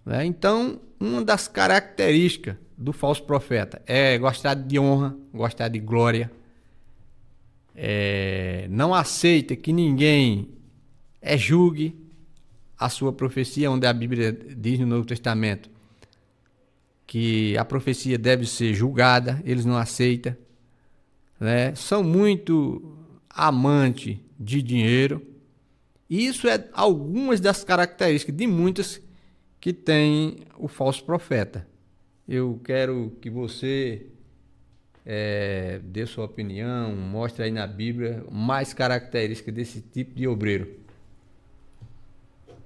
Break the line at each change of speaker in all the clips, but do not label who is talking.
né? Então, uma das características do falso profeta é gostar de honra, gostar de glória, não aceita que ninguém julgue a sua profecia, onde a Bíblia diz no Novo Testamento que a profecia deve ser julgada, eles não aceitam, né? São muito amantes de dinheiro. E isso é algumas das características de muitas que tem o falso profeta. Eu quero que você dê sua opinião, mostre aí na Bíblia mais características desse tipo de obreiro.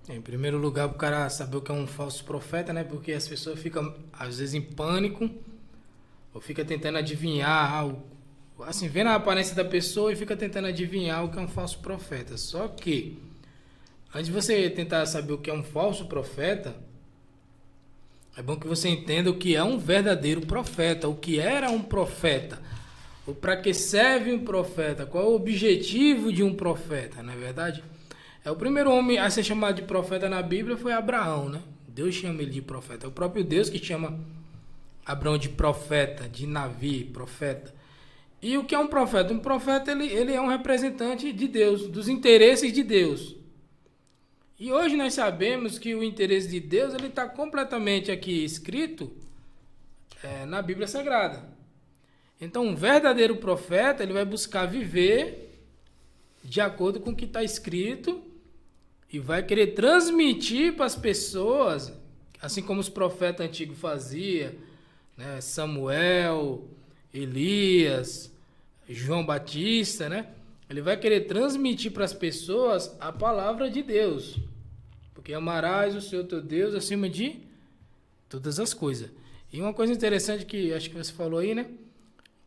Em primeiro lugar, para o cara saber o que é um falso profeta, né? Porque as pessoas ficam, às vezes, em pânico, ou fica tentando adivinhar, assim, vendo a aparência da pessoa e fica tentando adivinhar o que é um falso profeta. Só que, antes de você tentar saber o que é um falso profeta, é bom que você entenda o que é um verdadeiro profeta, o que era um profeta, ou para que serve um profeta, qual é o objetivo de um profeta, não é verdade? O primeiro homem a ser chamado de profeta na Bíblia foi Abraão, né? Deus chama ele de profeta. É o próprio Deus que chama Abraão de profeta, de Navi, profeta. E o que é um profeta? Um profeta ele é um representante de Deus, dos interesses de Deus. E hoje nós sabemos que o interesse de Deus ele está completamente aqui escrito na Bíblia Sagrada. Então, um verdadeiro profeta ele vai buscar viver de acordo com o que está escrito e vai querer transmitir para as pessoas, assim como os profetas antigos faziam, né? Samuel, Elias, João Batista, né? Ele vai querer transmitir para as pessoas a palavra de Deus. Porque amarás o Senhor teu Deus acima de todas as coisas. E uma coisa interessante que acho que você falou aí, né?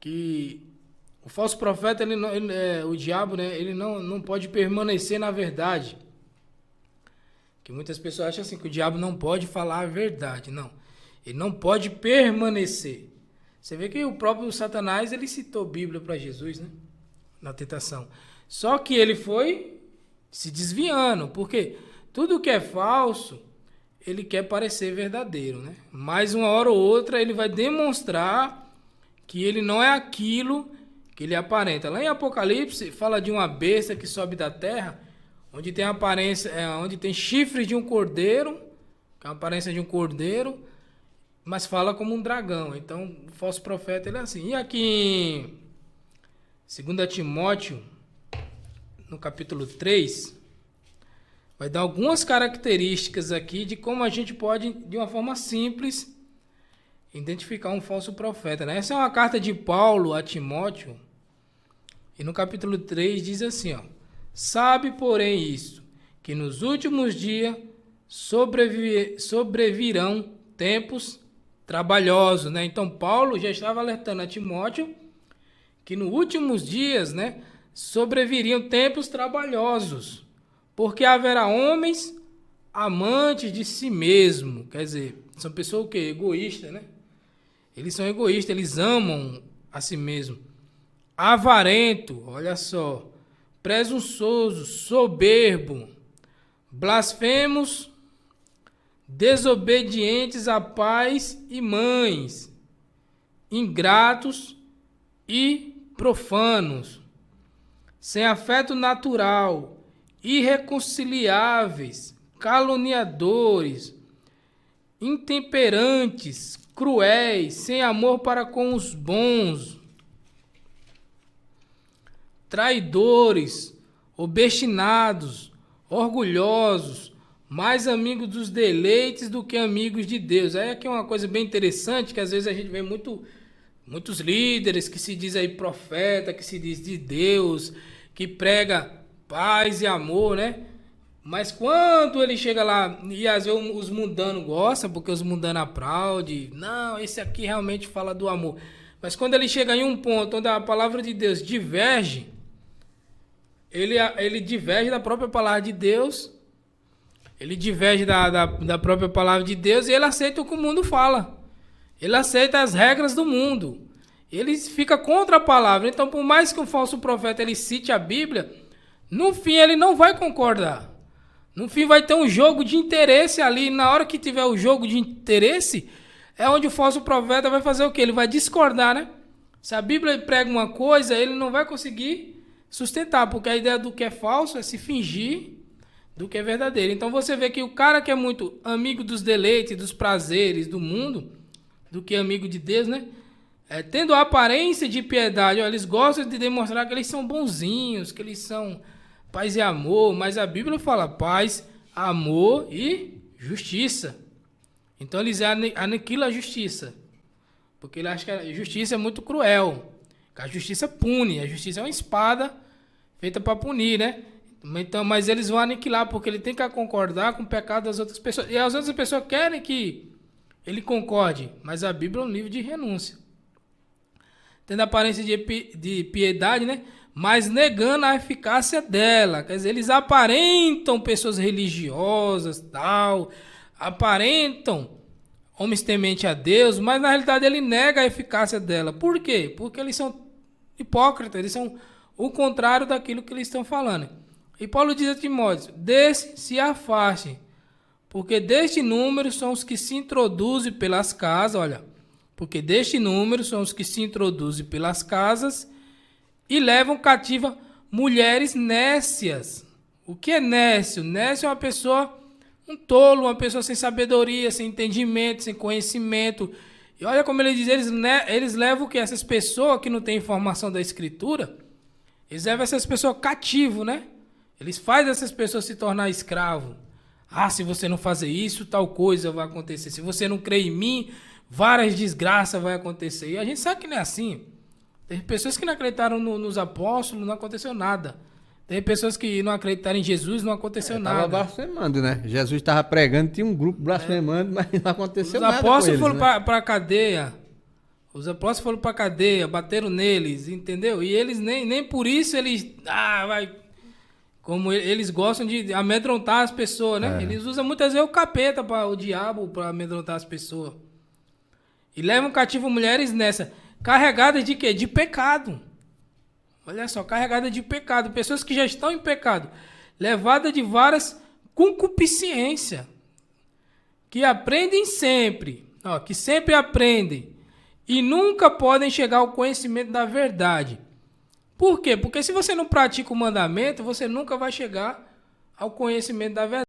Que o falso profeta, o diabo, né? Ele não pode permanecer na verdade. Que muitas pessoas acham assim, que o diabo não pode falar a verdade. Não. Ele não pode permanecer. Você vê que o próprio Satanás, ele citou Bíblia para Jesus, né? Na tentação. Só que ele foi se desviando. Porque tudo que é falso, ele quer parecer verdadeiro, né? Mas uma hora ou outra, ele vai demonstrar que ele não é aquilo que ele aparenta. Lá em Apocalipse, fala de uma besta que sobe da terra, onde tem aparência, onde tem chifres de um cordeiro, que é a aparência de um cordeiro, mas fala como um dragão. Então, o falso profeta ele é assim. E aqui em 2 Timóteo, no capítulo 3, vai dar algumas características aqui de como a gente pode, de uma forma simples, identificar um falso profeta, né? Essa é uma carta de Paulo a Timóteo, e no capítulo 3 diz assim, ó: sabe, porém, isso, que nos últimos dias sobrevirão tempos trabalhosos, né? Então, Paulo já estava alertando a Timóteo que nos últimos dias, né, sobreviriam tempos trabalhosos, porque haverá homens amantes de si mesmo, quer dizer, são pessoas o quê? Egoístas, né? Eles são egoístas, eles amam a si mesmo. Avarento, olha só, presunçoso, soberbo, blasfemos, desobedientes a pais e mães, ingratos e profanos, sem afeto natural, irreconciliáveis, caluniadores, intemperantes, cruéis, sem amor para com os bons, traidores, obstinados, orgulhosos, mais amigos dos deleites do que amigos de Deus. Aí aqui é uma coisa bem interessante, que às vezes a gente vê muitos líderes que se diz aí profeta, que se diz de Deus, que prega paz e amor, né? Mas quando ele chega lá, e às vezes os mundanos gostam, porque os mundanos aplaudem, não, esse aqui realmente fala do amor. Mas quando ele chega em um ponto onde a palavra de Deus diverge, ele diverge da própria palavra de Deus, ele diverge da própria palavra de Deus, e ele aceita o que o mundo fala. Ele aceita as regras do mundo. Ele fica contra a palavra. Então, por mais que um falso profeta ele cite a Bíblia, no fim ele não vai concordar. No fim vai ter um jogo de interesse ali. Na hora que tiver o jogo de interesse, é onde o falso profeta vai fazer o quê? Ele vai discordar, né? Se a Bíblia prega uma coisa, ele não vai conseguir sustentar, porque a ideia do que é falso é se fingir do que é verdadeiro. Então você vê que o cara que é muito amigo dos deleites, dos prazeres do mundo, do que amigo de Deus, né? Tendo a aparência de piedade, ó, eles gostam de demonstrar que eles são bonzinhos, que eles são paz e amor, mas a Bíblia fala paz, amor e justiça. Então eles aniquilam a justiça, porque ele acha que a justiça é muito cruel, que a justiça pune, a justiça é uma espada feita para punir, né? Então, mas eles vão aniquilar, porque ele tem que concordar com o pecado das outras pessoas, e as outras pessoas querem que ele concorde, mas a Bíblia é um livro de renúncia. Tendo a aparência de piedade, né? Mas negando a eficácia dela. Quer dizer, eles aparentam pessoas religiosas, tal, aparentam homens tementes a Deus, mas na realidade ele nega a eficácia dela. Por quê? Porque eles são hipócritas, eles são o contrário daquilo que eles estão falando. E Paulo diz a Timóteo: desse se afaste, porque deste número são os que se introduzem pelas casas, olha, porque deste número são os que se introduzem pelas casas e levam cativa mulheres nécias. O que é nécio? Nécio é uma pessoa, um tolo, uma pessoa sem sabedoria, sem entendimento, sem conhecimento. E olha como ele diz, eles levam que essas pessoas que não têm informação da Escritura, eles levam essas pessoas cativo, né? Eles fazem essas pessoas se tornar escravo. Ah, se você não fazer isso, tal coisa vai acontecer. Se você não crer em mim, várias desgraças vai acontecer. E a gente sabe que não é assim. Tem pessoas que não acreditaram nos apóstolos, não aconteceu nada. Tem pessoas que não acreditaram em Jesus, não aconteceu nada.
Estava blasfemando, né? Jesus estava pregando, tinha um grupo blasfemando, mas não aconteceu nada.
Os apóstolos
com eles,
foram para a cadeia. Os apóstolos foram para a cadeia, bateram neles, entendeu? E eles nem por isso eles... Como eles gostam de amedrontar as pessoas, né? Eles usam muitas vezes o capeta, o diabo, para amedrontar as pessoas. E levam cativo mulheres nessa, carregadas de quê? De pecado. Olha só, carregadas de pecado. Pessoas que já estão em pecado. Levadas de várias concupiscências. Que aprendem sempre. Ó, que sempre aprendem. E nunca podem chegar ao conhecimento da verdade. Por quê? Porque se você não pratica o mandamento, você nunca vai chegar ao conhecimento da verdade.